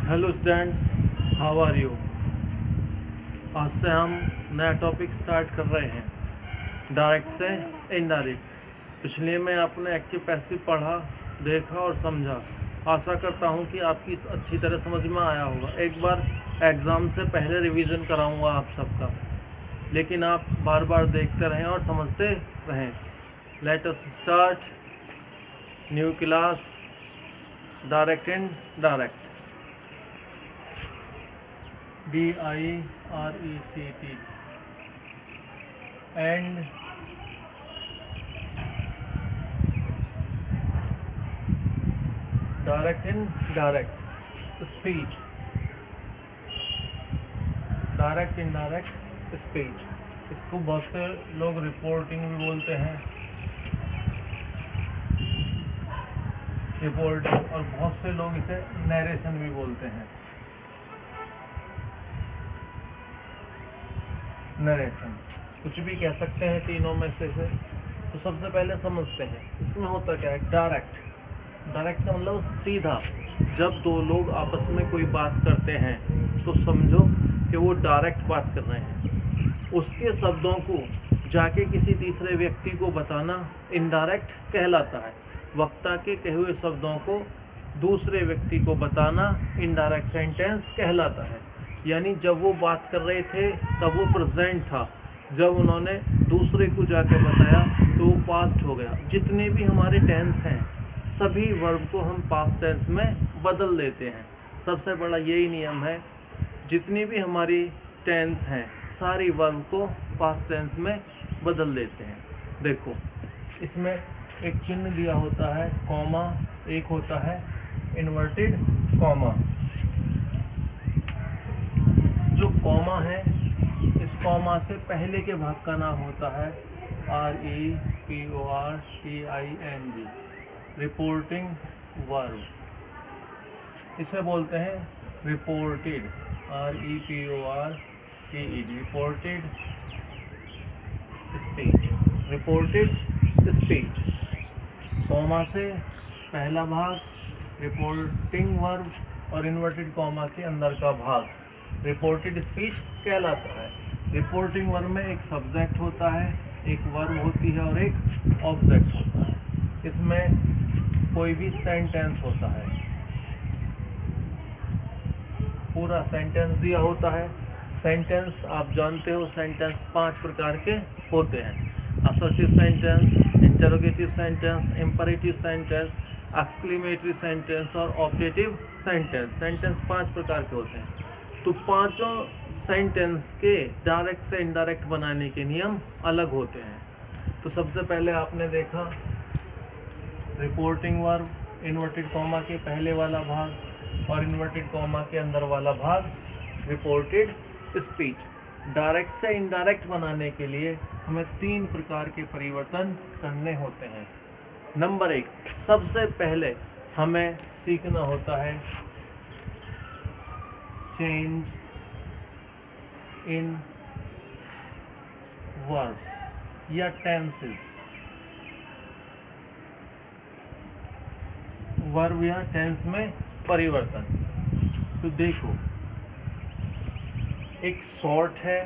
Hello students, how are you. आज से हम नया टॉपिक स्टार्ट कर रहे हैं, डायरेक्ट से इनडायरेक्ट। पिछले में आपने एक्टिव पैसिव पढ़ा, देखा और समझा। आशा करता हूं कि आपकी अच्छी तरह समझ में आया होगा। एक बार एग्ज़ाम से पहले रिवीजन कराऊंगा आप सबका, लेकिन आप बार बार देखते रहें और समझते रहें। Let us start new class, direct indirect. DIRECT and direct indirect speech, direct indirect speech. इसको बहुत से लोग रिपोर्टिंग भी बोलते हैं, रिपोर्टिंग, और बहुत से लोग इसे नरेशन भी बोलते हैं, नरेशन। कुछ भी कह सकते हैं तीनों में से। तो सबसे पहले समझते हैं इसमें होता क्या है। डायरेक्ट का मतलब सीधा। जब दो लोग आपस में कोई बात करते हैं तो समझो कि वो डायरेक्ट बात कर रहे हैं। उसके शब्दों को जाके किसी तीसरे व्यक्ति को बताना इनडायरेक्ट कहलाता है। वक्ता के कहे हुए शब्दों को दूसरे व्यक्ति को बताना इनडायरेक्ट सेंटेंस कहलाता है। यानी जब वो बात कर रहे थे तब वो प्रेजेंट था, जब उन्होंने दूसरे को जाके बताया तो वो पास्ट हो गया। जितने भी हमारे टेंस हैं सभी वर्ब को हम पास्ट टेंस में बदल देते हैं। सबसे बड़ा यही नियम है, जितनी भी हमारी टेंस हैं सारी वर्ब को पास्ट टेंस में बदल देते हैं। देखो इसमें एक चिन्ह दिया होता है कॉमा, एक होता है इन्वर्टेड कॉमा। जो कॉमा है, इस कॉमा से पहले के भाग का नाम होता है REPORTING, रिपोर्टिंग वर्ब। इसे बोलते हैं reported, REPORTED, reported speech, reported speech. Comma से पहला भाग रिपोर्टिंग वर्ब और इन्वर्टेड कॉमा के अंदर का भाग रिपोर्टेड स्पीच कहलाता है। रिपोर्टिंग वर्ब में एक सब्जेक्ट होता है, एक वर्ब होती है और एक ऑब्जेक्ट होता है। इसमें कोई भी सेंटेंस होता है, पूरा सेंटेंस दिया होता है। सेंटेंस आप जानते हो, सेंटेंस 5 प्रकार के होते हैं। Assertive sentence, interrogative sentence, imperative sentence, exclamatory sentence और ऑब्जेक्टिव सेंटेंस। सेंटेंस 5 प्रकार के होते हैं। तो पांचों सेंटेंस के डायरेक्ट से इनडायरेक्ट बनाने के नियम अलग होते हैं। तो सबसे पहले आपने देखा रिपोर्टिंग वर्ब, इन्वर्टेड कॉमा के पहले वाला भाग और इन्वर्टेड कॉमा के अंदर वाला भाग रिपोर्टेड स्पीच। डायरेक्ट से इनडायरेक्ट बनाने के लिए हमें 3 प्रकार के परिवर्तन करने होते हैं। नंबर 1, सबसे पहले हमें सीखना होता है चेंज इन वर्ब्स या टेंसेस। वर्ब या टेंस में परिवर्तन। तो देखो एक शॉर्ट है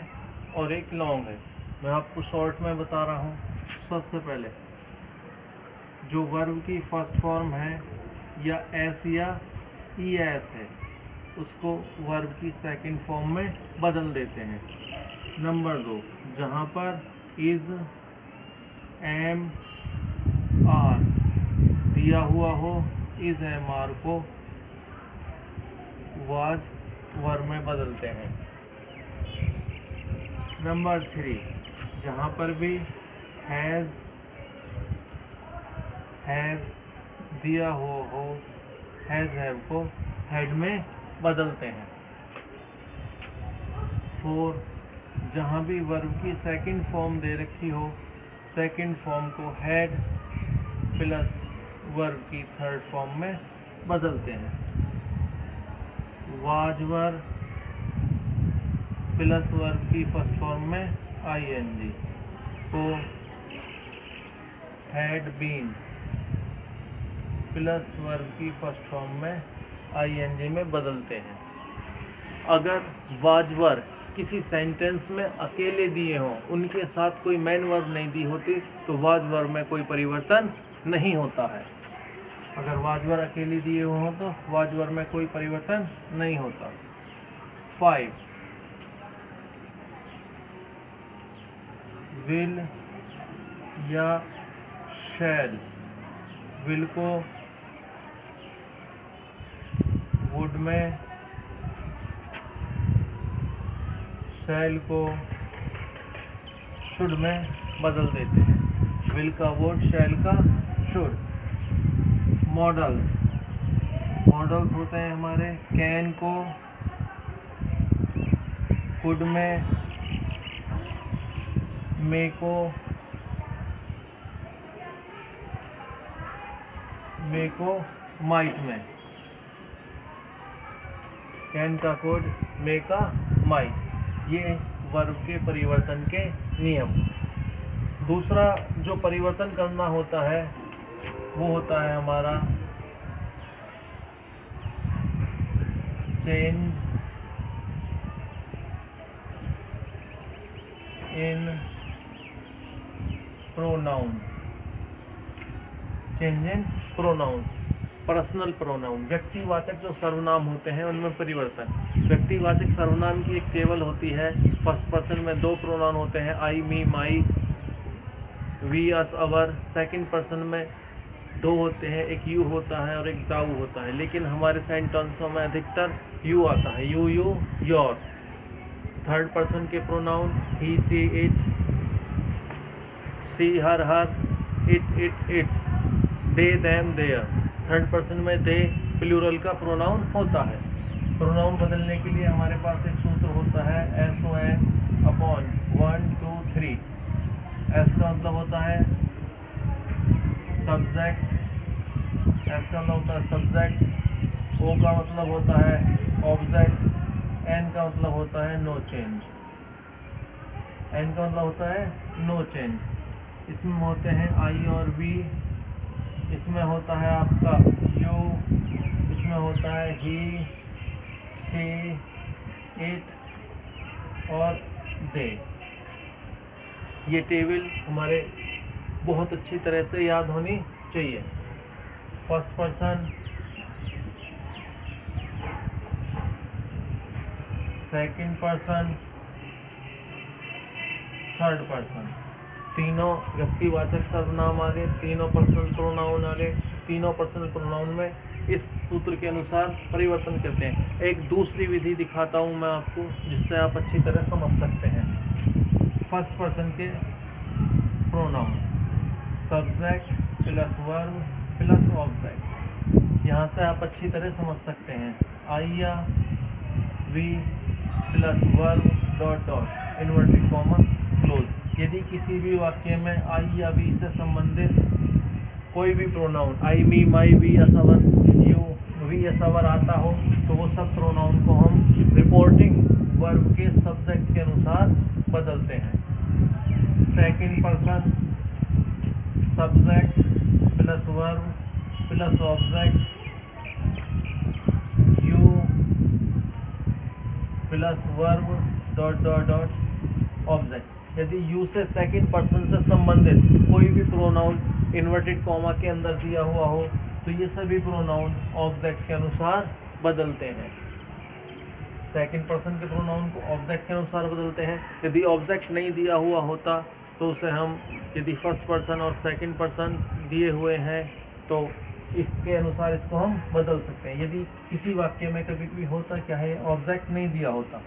और एक लॉन्ग है। मैं आपको शॉर्ट में बता रहा हूँ। सबसे पहले जो वर्ब की फर्स्ट फॉर्म है या एस या ई एस है, उसको वर्ब की सेकंड फॉर्म में बदल देते हैं। नंबर 2, जहाँ पर इज, एम, आर दिया हुआ हो, इज एम आर को वाज वर्ब में बदलते हैं। नंबर 3, जहाँ पर भी हैज़, हैव दिया हो, हैज़ हैव को हैड में बदलते हैं। 4, जहाँ भी वर्ब की सेकंड फॉर्म दे रखी हो, सेकंड फॉर्म को हैड प्लस वर्ब की थर्ड फॉर्म में बदलते हैं। वाज वर्ब प्लस वर्ब की फर्स्ट फॉर्म में ING को हैड बीन प्लस वर्ब की फर्स्ट फॉर्म में आईएनजी में बदलते हैं। अगर वाज वर किसी सेंटेंस में अकेले दिए हों, उनके साथ कोई मेन वर्ब नहीं दी होती, तो वाज वर्ब में कोई परिवर्तन नहीं होता है। अगर वाज वर्ब अकेले दिए हुए हों तो वाज वर्ब में कोई परिवर्तन नहीं होता। 5 विल या शैल। विल को वुड में, शैल को शुड में बदल देते हैं। विल का वुड, शैल का शुड। मॉडल्स, मॉडल्स होते हैं हमारे कैन को कुड में, मे को माइट में। कैन का कुड, मे का माइट, ये वर्ब के परिवर्तन के नियम। दूसरा जो परिवर्तन करना होता है वो होता है हमारा change in pronouns. Change in pronouns, personal pronoun, व्यक्तिवाचक जो सर्वनाम होते हैं उनमें परिवर्तन। व्यक्तिवाचक सर्वनाम की एक टेबल होती है। फर्स्ट पर्सन में 2 प्रोनाउन होते हैं, I, me, my, we, us, our. Second person में 2 होते हैं, एक यू होता है और एक दाऊ होता है, लेकिन हमारे सेंटेंसों में अधिकतर यू आता है, यू, योर। थर्ड पर्सन के pronoun he, she, it, she, her, it, its, they, them, their. Third person में दे प्लूरल का प्रोनाउन होता है। प्रोनाउन बदलने के लिए हमारे पास एक सूत्र होता है, SON अपॉन 1 2 3। एस का मतलब होता है सब्जेक्ट, एस का मतलब होता है सब्जेक्ट, ओ का मतलब होता है ऑब्जेक्ट, एन का मतलब होता है नो चेंज। एन का मतलब होता है नो चेंज। इसमें होते हैं आई और वी, इसमें होता है आपका यू, इसमें होता है ही, शी, इट और दे। ये टेबल हमारे बहुत अच्छी तरह से याद होनी चाहिए। First person, second person, third person, तीनों व्यक्तिवाचक सर्वनाम आ गए, तीनों पर्सनल प्रोनाउन आ गए। तीनों पर्सनल प्रोनाउन में इस सूत्र के अनुसार परिवर्तन करते हैं। एक दूसरी विधि दिखाता हूँ मैं आपको, जिससे आप अच्छी तरह समझ सकते हैं। फर्स्ट पर्सन के pronoun subject plus verb plus object, यहाँ से आप अच्छी तरह समझ सकते हैं। आई या we plus verb dot dot inverted comma close. यदि किसी भी वाक्य में आई या वी से संबंधित कोई भी pronoun, I, me, my, we, us, our, you, we, us, our आता हो, तो वो सब प्रोनाउन को हम रिपोर्टिंग वर्ब के सब्जेक्ट के अनुसार बदलते हैं। Second person subject plus verb plus object, you plus verb dot dot dot object. यदि यू से सेकंड पर्सन से संबंधित कोई भी प्रोनाउन इन्वर्टेड कॉमा के अंदर दिया हुआ हो, तो ये सभी प्रोनाउन ऑब्जेक्ट के अनुसार बदलते हैं। सेकंड पर्सन के प्रोनाउन को ऑब्जेक्ट के अनुसार बदलते हैं। यदि ऑब्जेक्ट नहीं दिया हुआ होता तो उसे हम, यदि फर्स्ट पर्सन और सेकंड पर्सन दिए हुए हैं तो इसके अनुसार इसको हम बदल सकते हैं। यदि किसी वाक्य में कभी कभी होता क्या है, ऑब्जेक्ट नहीं दिया होता,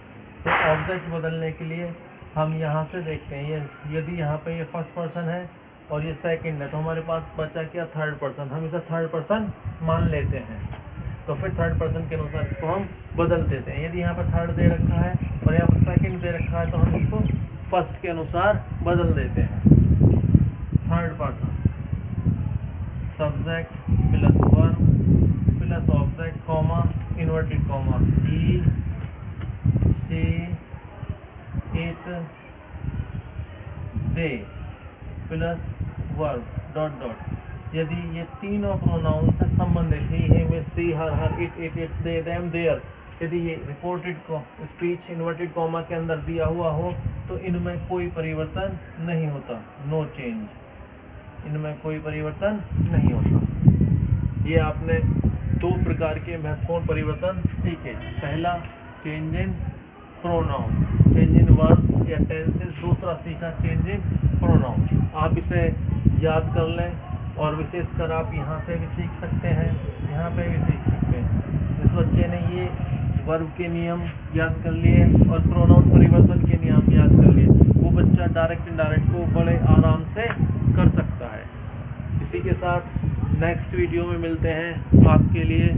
तो ऑब्जेक्ट बदलने के लिए हम यहाँ से देखते हैं, ये यदि यहाँ पे ये फर्स्ट पर्सन है और ये सेकंड है, तो हमारे पास बचा क्या, थर्ड पर्सन। हम इसे थर्ड पर्सन मान लेते हैं, तो फिर थर्ड पर्सन के अनुसार इसको हम बदल देते हैं। यदि यहाँ पर थर्ड दे रखा है और यहाँ पर सेकंड दे रखा है, तो हम इसको फर्स्ट के अनुसार बदल देते हैं। Third person subject plus verb plus object comma inverted comma, he, she, it, they plus verb dot dot यदि ये तीनों प्रोनाउन से संबंधित he, him, she, her, it, its, they, them, their, यदि ये रिपोर्टेड स्पीच इन्वर्टेड कॉमा के अंदर दिया हुआ हो तो इनमें कोई परिवर्तन नहीं होता, नो चेंज, इनमें कोई परिवर्तन नहीं होता। ये आपने दो प्रकार के महत्वपूर्ण परिवर्तन सीखे। पहला change in pronoun, change in words या टेंसेस। दूसरा सीखा चेंज इन प्रोनाउन। आप इसे याद कर लें और विशेषकर आप यहाँ से भी सीख सकते हैं, यहाँ पे भी सीख सकते हैं। जिस बच्चे ने ये वर्ब के नियम याद कर लिए और प्रोनाउन परिवर्तन के नियम याद कर लिए, वो बच्चा डायरेक्ट इनडायरेक्ट को बड़े आराम से कर सकता है। इसी के साथ नेक्स्ट वीडियो में मिलते हैं आपके लिए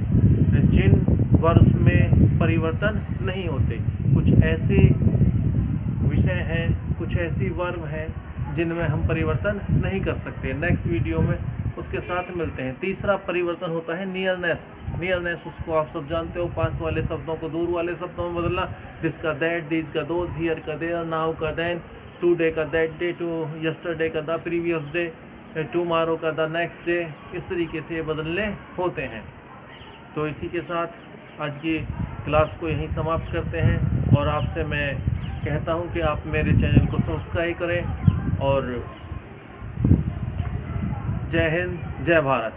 जिन वर्ब्स में परिवर्तन नहीं होते। कुछ ऐसे विषय हैं, कुछ ऐसी वर्ब हैं जिनमें हम परिवर्तन नहीं कर सकते। नेक्स्ट वीडियो में उसके साथ मिलते हैं। तीसरा परिवर्तन होता है नियरनेस। नियरनेस उसको आप सब जानते हो, पास वाले शब्दों को दूर वाले शब्दों में बदलना। दिस का दैट, दीज का दोज, हियर का देयर, नाउ का देन, टुडे का दैट डे, टू यस्टरडे का द प्रीवियस डे, टुमारो का द नेक्स्ट डे। इस तरीके से बदलने होते हैं। तो इसी के साथ आज की क्लास को यहीं समाप्त करते हैं और आपसे मैं कहता हूं कि आप मेरे चैनल को सब्सक्राइब करें और जय हिंद, जय भारत।